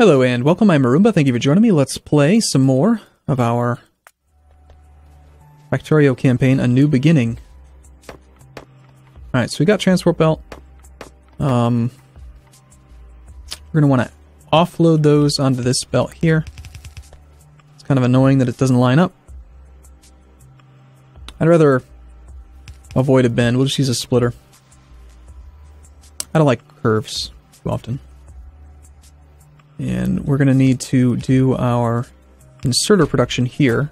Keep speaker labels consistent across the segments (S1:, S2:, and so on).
S1: Hello and welcome, I'm Arumba, thank you for joining me. Let's play some more of our Factorio campaign, A New Beginning. Alright, so we got Transport Belt. We're going to want to offload those onto this belt here. It's kind of annoying that it doesn't line up. I'd rather avoid a bend, we'll just use a splitter. I don't like curves too often. And we're going to need to do our inserter production here.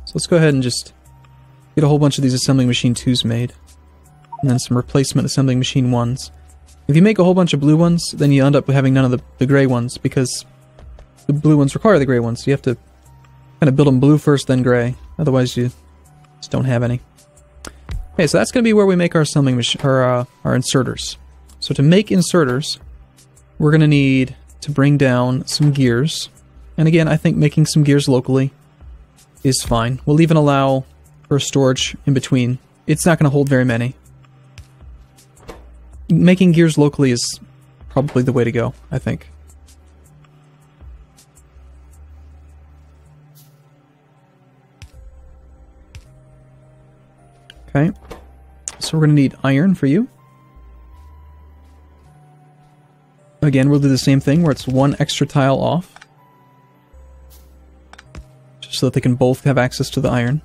S1: So let's go ahead and just get a whole bunch of these assembling machine 2s made. And then some replacement assembling machine 1s. If you make a whole bunch of blue ones, then you end up having none of the gray ones, because the blue ones require the gray ones. So you have to kind of build them blue first, then gray. Otherwise you just don't have any. Okay, so that's going to be where we make our assembling machine, our inserters. So to make inserters, we're going to need to bring down some gears. And again, I think making some gears locally is fine. We'll even allow for storage in between. It's not going to hold very many. Making gears locally is probably the way to go, I think. Okay, so we're going to need iron for you. Again, we'll do the same thing where it's one extra tile off. Just so that they can both have access to the iron.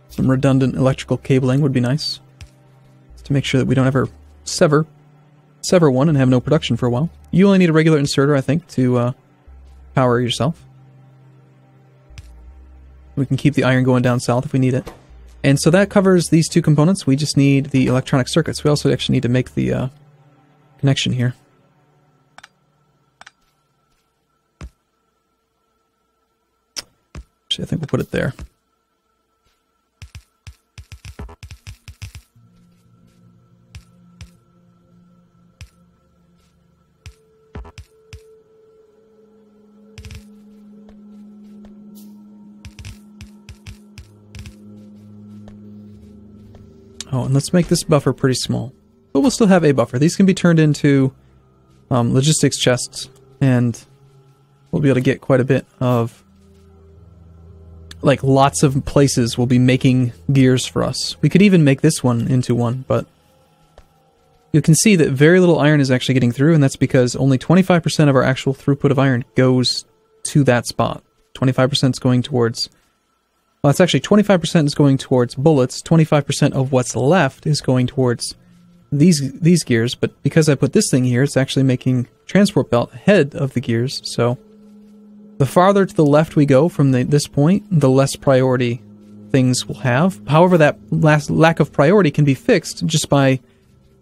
S1: Some redundant electrical cabling would be nice. Just to make sure that we don't ever sever one and have no production for a while. You only need a regular inserter, I think, to power yourself. We can keep the iron going down south if we need it. And so that covers these two components. We just need the electronic circuits. We also actually need to make the connection here. Actually, I think we'll put it there. Oh, and let's make this buffer pretty small. But we'll still have a buffer. These can be turned into logistics chests, and we'll be able to get quite a bit of... Like, lots of places will be making gears for us. We could even make this one into one, but... You can see that very little iron is actually getting through, and that's because only 25% of our actual throughput of iron goes to that spot. 25% is going towards... Well, it's actually 25% is going towards bullets, 25% of what's left is going towards these gears, but because I put this thing here, it's actually making transport belt ahead of the gears, so the farther to the left we go from this point, the less priority things will have. However, that lack of priority can be fixed just by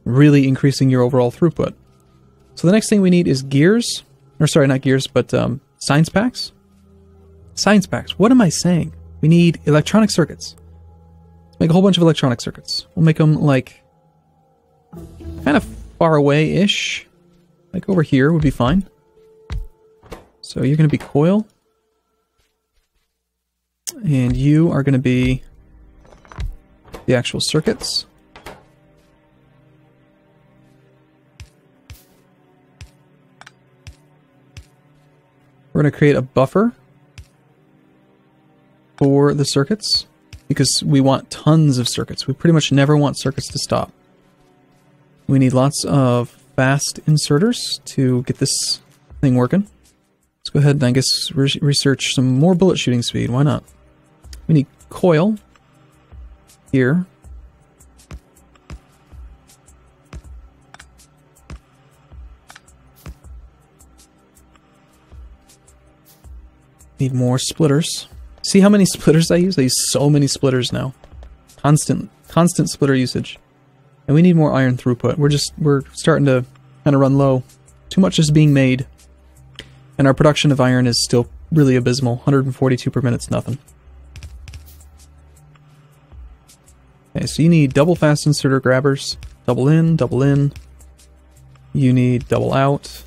S1: really increasing your overall throughput. So the next thing we need is gears, or sorry, not gears, but science packs? Science packs, what am I saying? We need electronic circuits. Let's make a whole bunch of electronic circuits. We'll make them, like, kind of far away-ish. Like over here would be fine. So you're going to be coil. And you are going to be the actual circuits. We're going to create a buffer for the circuits, because we want tons of circuits. We pretty much never want circuits to stop. We need lots of fast inserters to get this thing working. Let's go ahead and I guess research some more bullet shooting speed. Why not? We need coil here. Need more splitters. See how many splitters I use? I use so many splitters now. Constant splitter usage. And we need more iron throughput. We're starting to kind of run low. Too much is being made. And our production of iron is still really abysmal. 142 per minute's nothing. Okay, so you need double fast inserter grabbers. Double in, double in. You need double out.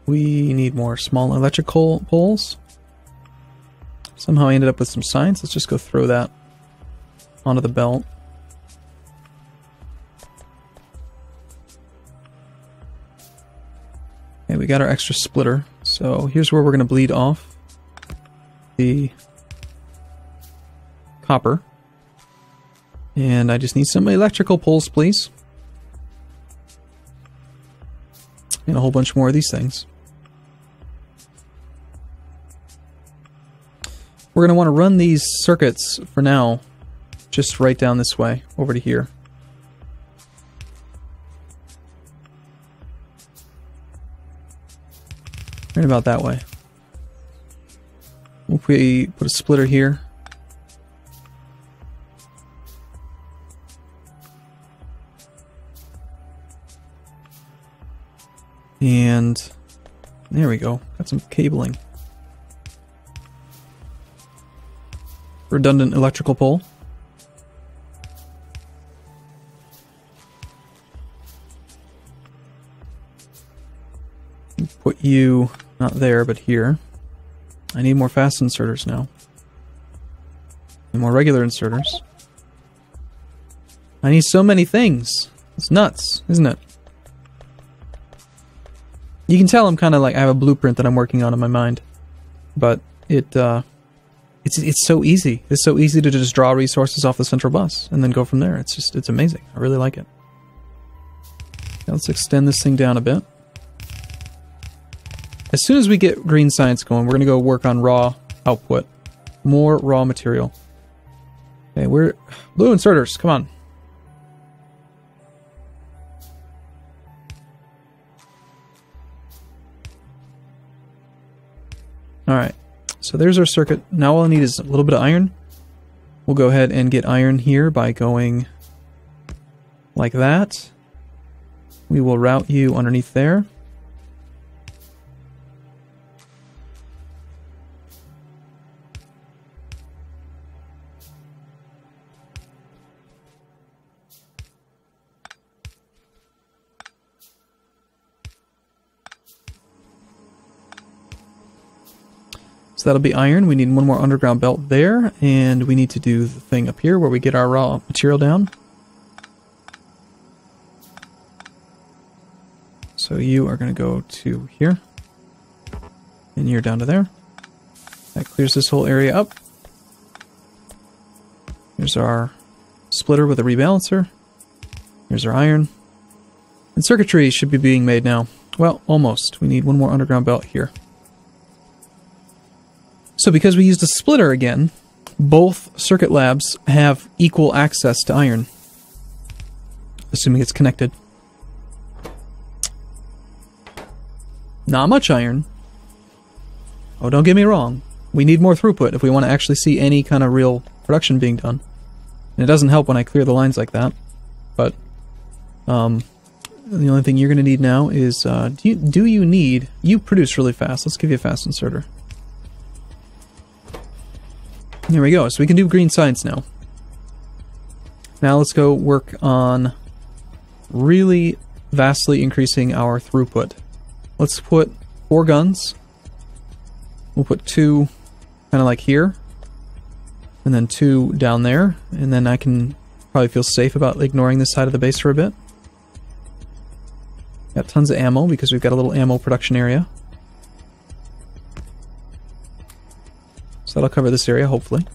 S1: We need more small electrical poles. Somehow I ended up with some signs. Let's just go throw that onto the belt. Okay, we got our extra splitter. So here's where we're going to bleed off the copper. And I just need some electrical poles, please. And a whole bunch more of these things. We're going to want to run these circuits for now just right down this way, over to here. Right about that way. We'll put a splitter here. And there we go. Got some cabling. Redundant electrical pole. Put you not there, but here. I need more fast inserters now. And more regular inserters. I need so many things. It's nuts, isn't it? You can tell I'm kind of like, I have a blueprint that I'm working on in my mind. But it's so easy. It's so easy to just draw resources off the central bus and then go from there. It's amazing. I really like it. Now let's extend this thing down a bit. As soon as we get green science going, we're going to go work on raw output. More raw material. Okay, we're... Blue inserters, come on. Alright, so there's our circuit. Now all I need is a little bit of iron. We'll go ahead and get iron here by going like that. We will route you underneath there. So that'll be iron. We need one more underground belt there, and we need to do the thing up here where we get our raw material down. So you are going to go to here, and you're down to there. That clears this whole area up. Here's our splitter with a rebalancer. Here's our iron. And circuitry should be being made now. Well, almost. We need one more underground belt here. So because we used a splitter again, both circuit labs have equal access to iron. Assuming it's connected. Not much iron. Oh, don't get me wrong. We need more throughput if we want to actually see any kind of real production being done. And it doesn't help when I clear the lines like that. But the only thing you're going to need now is... do you need... You produce really fast. Let's give you a fast inserter. There we go. So we can do green science now. Now let's go work on really vastly increasing our throughput. Let's put 4 guns. We'll put 2 kind of like here. And then 2 down there. And then I can probably feel safe about ignoring this side of the base for a bit. Got tons of ammo because we've got a little ammo production area. So that'll cover this area, hopefully.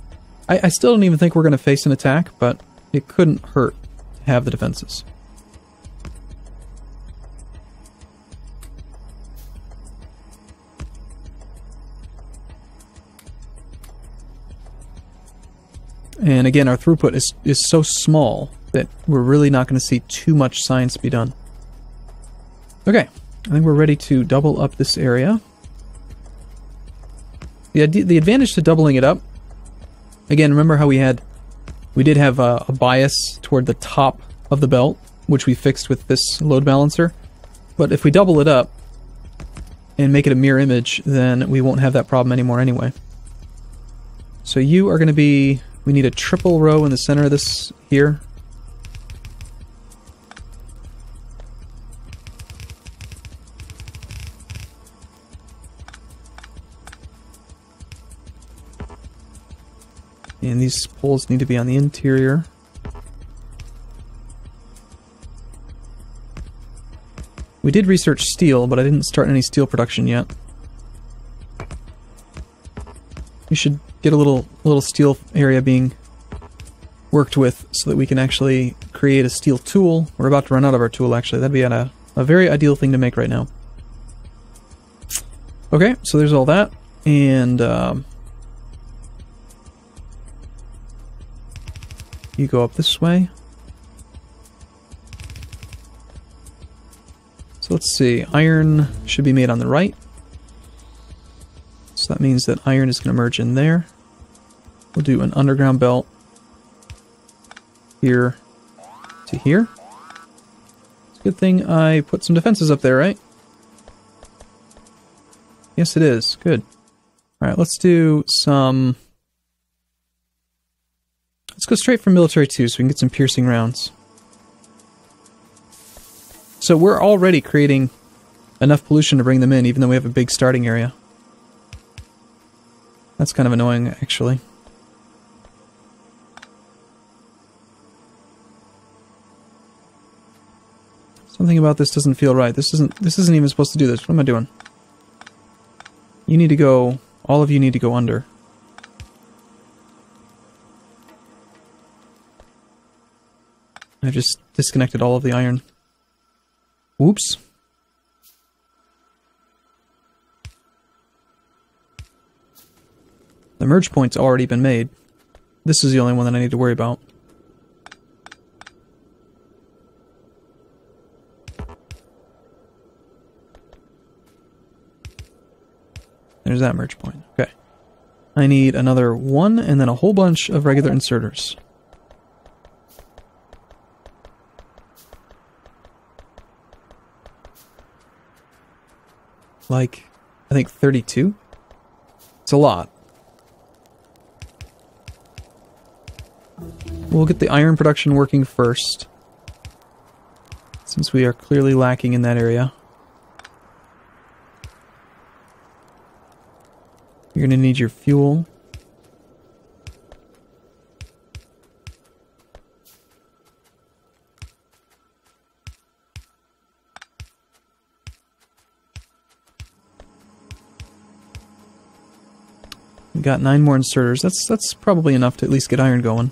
S1: I still don't even think we're going to face an attack, but it couldn't hurt to have the defenses. And again, our throughput is so small that we're really not going to see too much science be done. Okay, I think we're ready to double up this area. The advantage to doubling it up, again, remember how we did have a bias toward the top of the belt, which we fixed with this load balancer. But if we double it up and make it a mirror image, then we won't have that problem anymore anyway. So you are going to be, we need a triple row in the center of this here. And these poles need to be on the interior. We did research steel, but I didn't start any steel production yet. We should get a little steel area being worked with so that we can actually create a steel tool. We're about to run out of our tool, actually. That'd be a very ideal thing to make right now. Okay, so there's all that. And you go up this way. So let's see, iron should be made on the right. So that means that iron is going to merge in there. We'll do an underground belt here to here. It's a good thing I put some defenses up there, right? Yes, it is. Good. Alright, let's do some... Let's go straight from military 2 so we can get some piercing rounds. So we're already creating enough pollution to bring them in, even though we have a big starting area. That's kind of annoying, actually. Something about this doesn't feel right. This isn't even supposed to do this. What am I doing? You need to go... All of you need to go under. I've just disconnected all of the iron. Whoops. The merge point's already been made. This is the only one that I need to worry about. There's that merge point. Okay. I need another one and then a whole bunch of regular inserters. Like, I think 32? It's a lot. We'll get the iron production working first, since we are clearly lacking in that area. You're going to need your fuel. We got 9 more inserters. That's probably enough to at least get iron going.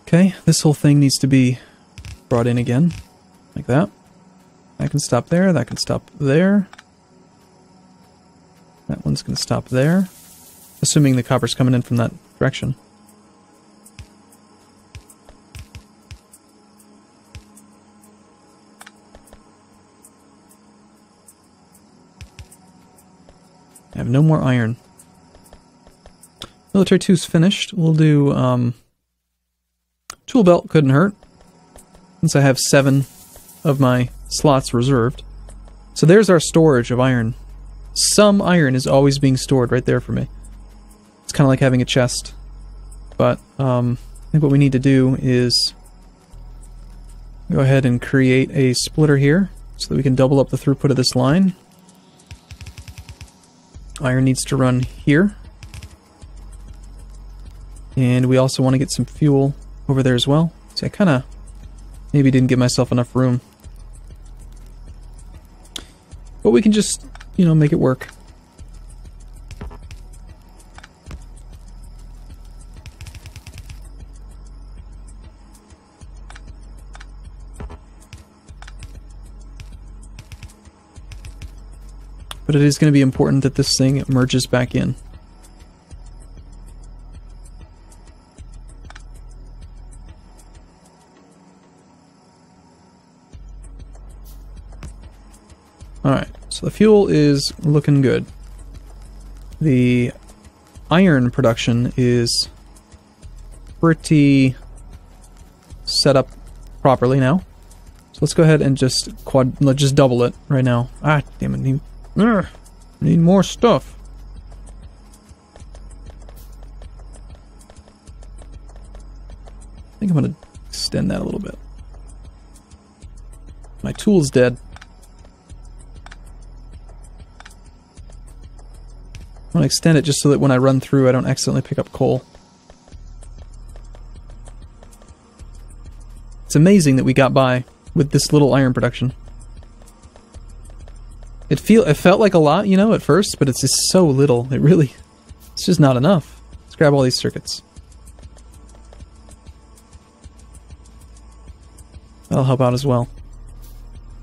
S1: Okay, this whole thing needs to be brought in again, like that. That can stop there, that can stop there. That one's going to stop there, assuming the copper's coming in from that direction. I have no more iron. Military 2's finished. We'll do, tool belt couldn't hurt, since I have 7 of my slots reserved. So there's our storage of iron. Some iron is always being stored right there for me. It's kind of like having a chest. But, I think what we need to do is go ahead and create a splitter here, so that we can double up the throughput of this line. Iron needs to run here. And we also want to get some fuel over there as well. See, I kind of maybe didn't give myself enough room. But we can just, you know, make it work. But it is going to be important that this thing merges back in. Alright, so the fuel is looking good. The iron production is pretty set up properly now. So let's go ahead and just double it right now. Ah, damn it. Need more stuff. I think I'm going to extend that a little bit. My tool's dead. I want to extend it just so that when I run through I don't accidentally pick up coal. It's amazing that we got by with this little iron production. It felt like a lot, you know, at first, but it's just so little. It's just not enough. Let's grab all these circuits. That'll help out as well.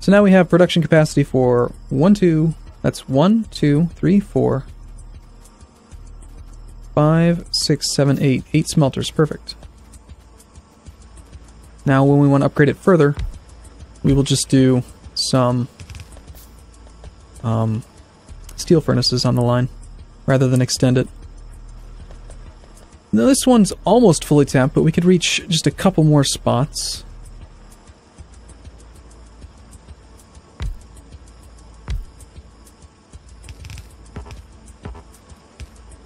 S1: So now we have production capacity for 1, 2, that's 1, 2, 3, 4, 5, 6, 7, 8. 8 smelters, perfect. Now when we want to upgrade it further, we will just do some steel furnaces on the line, rather than extend it. Now this one's almost fully tapped, but we could reach just a couple more spots.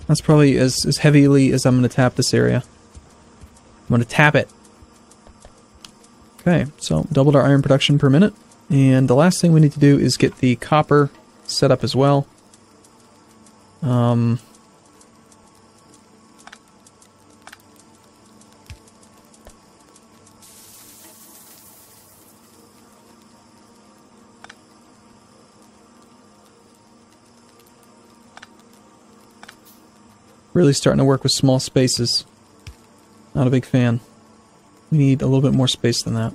S1: That's probably as heavily as I'm going to tap this area. I'm going to tap it. Okay, so doubled our iron production per minute. And the last thing we need to do is get the copper set up as well. Really starting to work with small spaces. Not a big fan. We need a little bit more space than that.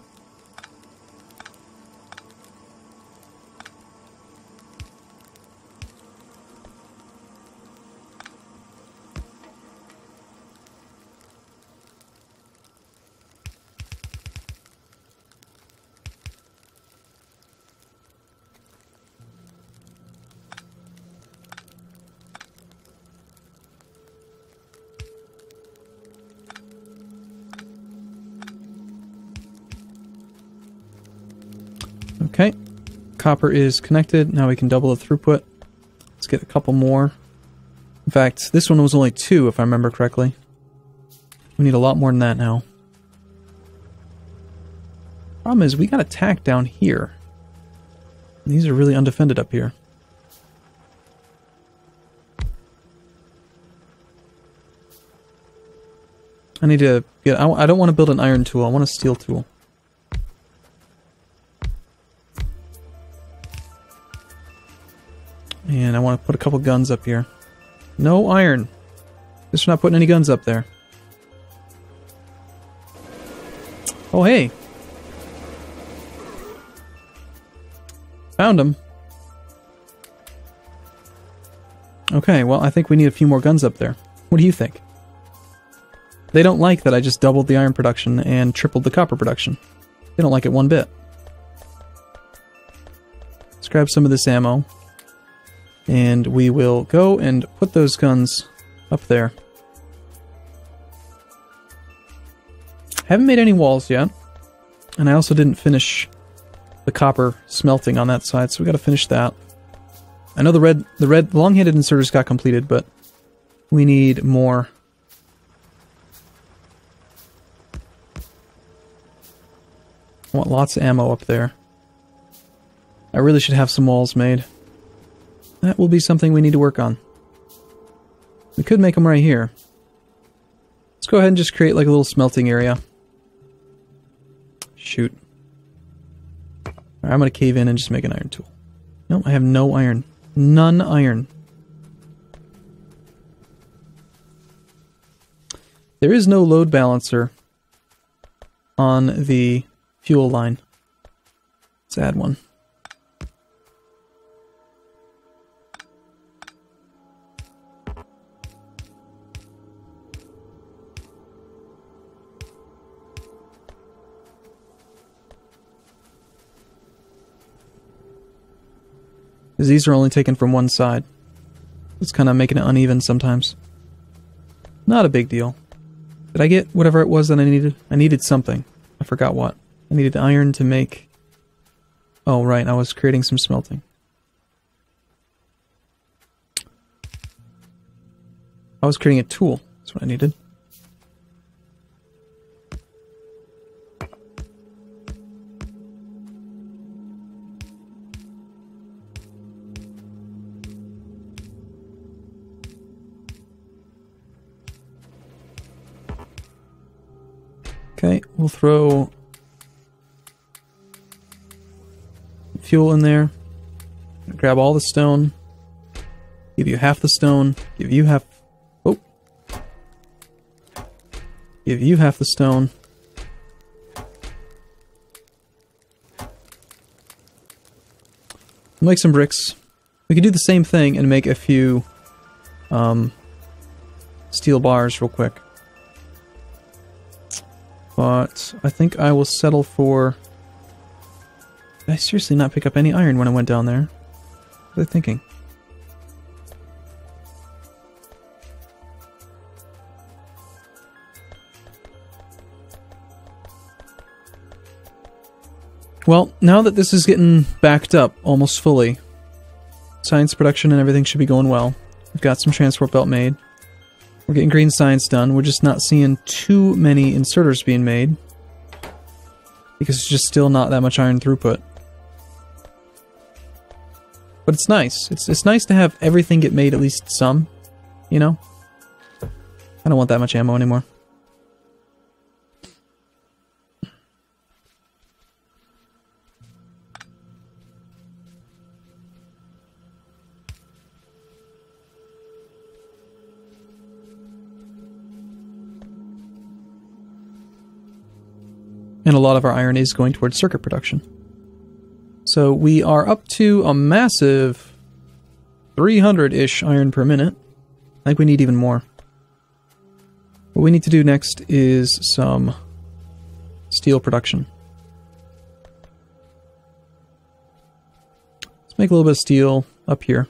S1: Okay, copper is connected. Now we can double the throughput. Let's get a couple more. In fact, this one was only 2 if I remember correctly. We need a lot more than that now. Problem is, we got attacked down here. These are really undefended up here. I need to get... I don't want to build an iron tool, I want a steel tool. And I want to put a couple guns up here. No iron. Guess we're not putting any guns up there. Oh, hey. Found them. Okay, well, I think we need a few more guns up there. What do you think? They don't like that I just doubled the iron production and tripled the copper production. They don't like it one bit. Let's grab some of this ammo. And we will go and put those guns up there. Haven't made any walls yet. And I also didn't finish the copper smelting on that side, so we gotta finish that. I know the red long-handed inserters got completed, but we need more. I want lots of ammo up there. I really should have some walls made. That will be something we need to work on. We could make them right here. Let's go ahead and just create like a little smelting area. Shoot. Alright, I'm gonna cave in and just make an iron tool. No, I have no iron. None iron. There is no load balancer on the fuel line. Let's add one. Because these are only taken from one side. It's kind of making it uneven sometimes. Not a big deal. Did I get whatever it was that I needed? I needed something. I forgot what. I needed iron to make... Oh, right, I was creating some smelting. I was creating a tool. That's what I needed. Okay, we'll throw fuel in there. Grab all the stone. Give you half the stone. Give you half... Oh. Give you half the stone. Make some bricks. We could do the same thing and make a few steel bars real quick. But I think I will settle for... Did I seriously not pick up any iron when I went down there? What was I thinking? Well, now that this is getting backed up almost fully, science production and everything should be going well. We've got some transport belt made. We're getting green science done. We're just not seeing too many inserters being made, because it's just still not that much iron throughput. But it's nice. It's nice to have everything get made, at least some, you know? I don't want that much ammo anymore. And a lot of our iron is going towards circuit production. So we are up to a massive 300-ish iron per minute. I think we need even more. What we need to do next is some steel production. Let's make a little bit of steel up here.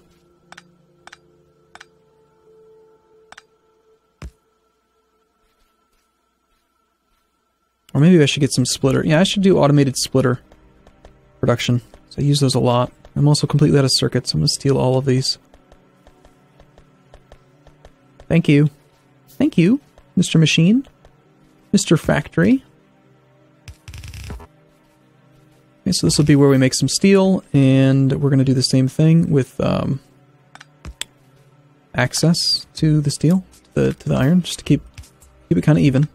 S1: Or maybe I should get some splitter. Yeah, I should do automated splitter production. So I use those a lot. I'm also completely out of circuits. I'm going to steal all of these. Thank you. Thank you, Mr. Machine. Mr. Factory. Okay, so this will be where we make some steel, and we're going to do the same thing with access to the steel, to the iron, just to keep it kind of even.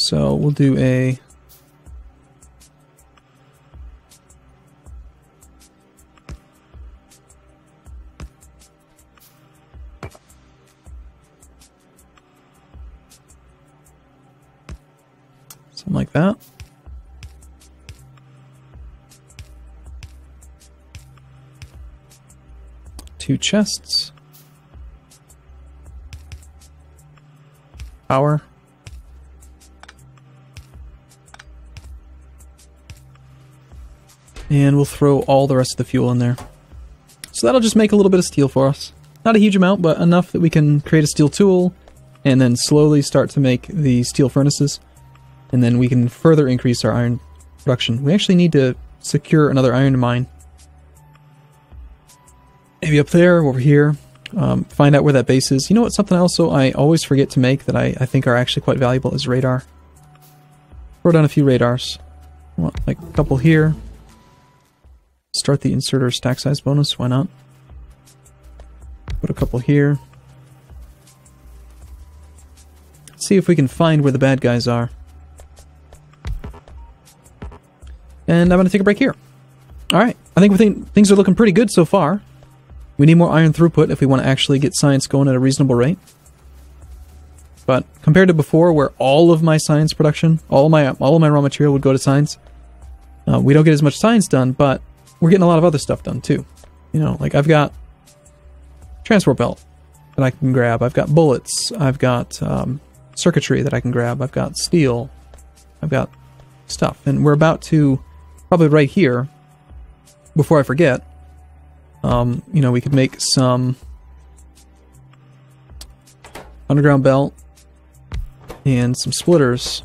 S1: So we'll do a something like that. Two chests. Power. And we'll throw all the rest of the fuel in there. So that'll just make a little bit of steel for us. Not a huge amount, but enough that we can create a steel tool and then slowly start to make the steel furnaces. And then we can further increase our iron production. We actually need to secure another iron mine. Maybe up there, over here. Find out where that base is. You know what, something also I always forget to make that I think are actually quite valuable is radar. Throw down a few radars. I want like a couple here. Start the inserter stack size bonus, why not? Put a couple here. Let's see if we can find where the bad guys are. And I'm going to take a break here. Alright, I think things are looking pretty good so far. We need more iron throughput if we want to actually get science going at a reasonable rate. But compared to before, where all of my science production, all of my raw material would go to science, we don't get as much science done, but we're getting a lot of other stuff done too. You know, like I've got transport belt that I can grab. I've got bullets. I've got circuitry that I can grab. I've got steel. I've got stuff. And we're about to, probably right here, before I forget, you know, we could make some underground belt and some splitters.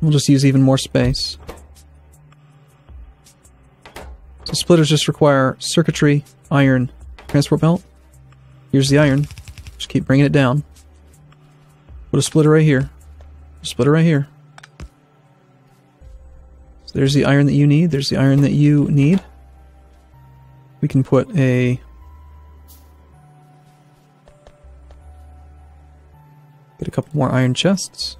S1: We'll just use even more space. So splitters just require circuitry, iron, transport belt. Here's the iron. Just keep bringing it down. Put a splitter right here. A splitter right here. So there's the iron that you need. There's the iron that you need. We can put a Get a couple more iron chests.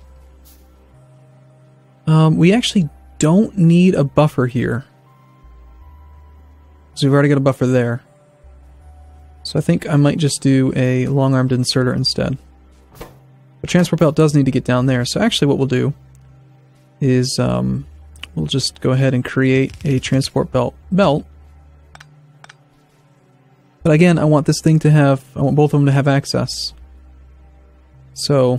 S1: We actually don't need a buffer here. So we've already got a buffer there. So I think I might just do a long-armed inserter instead. The transport belt does need to get down there, so actually what we'll do is we'll just go ahead and create a transport belt. But again, I want this thing to have, I want both of them to have access. So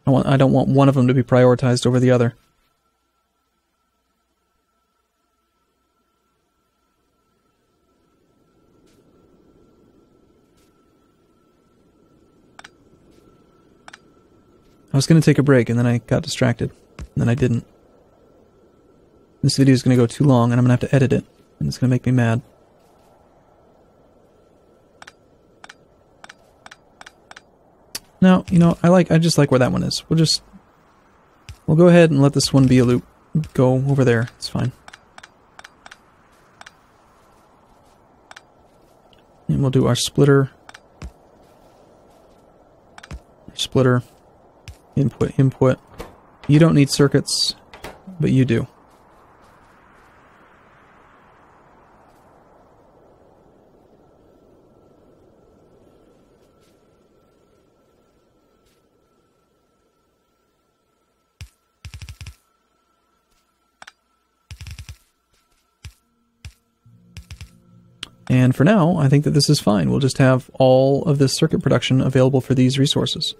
S1: I don't want one of them to be prioritized over the other. I was going to take a break and then I got distracted. And then I didn't. This video is going to go too long and I'm going to have to edit it. And it's going to make me mad. Now, you know, I just like where that one is. We'll go ahead and let this one be a loop. Go over there. It's fine. And we'll do our splitter. Splitter. Input. You don't need circuits, but you do. And for now, I think that this is fine. We'll just have all of this circuit production available for these resources.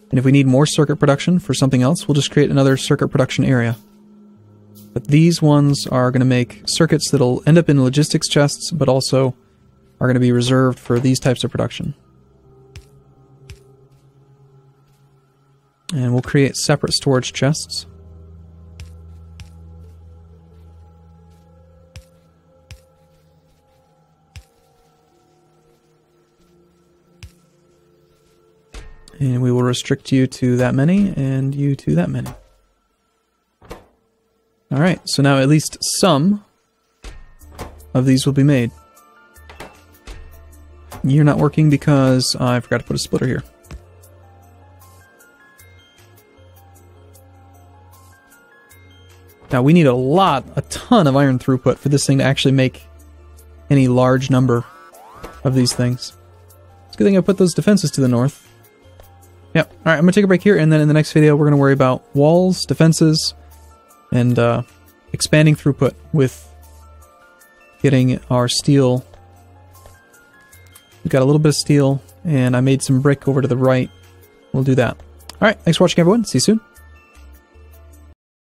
S1: And if we need more circuit production for something else, we'll just create another circuit production area. But these ones are going to make circuits that'll end up in logistics chests, but also are going to be reserved for these types of production. And we'll create separate storage chests. And we will restrict you to that many, and you to that many. Alright, so now at least some of these will be made. You're not working because I forgot to put a splitter here. Now we need a ton of iron throughput for this thing to actually make any large number of these things. It's a good thing I put those defenses to the north. Yep. Alright, I'm going to take a break here, and then in the next video we're going to worry about walls, defenses, and expanding throughput with getting our steel. We've got a little bit of steel, and I made some brick over to the right. We'll do that. Alright, thanks for watching everyone. See you soon.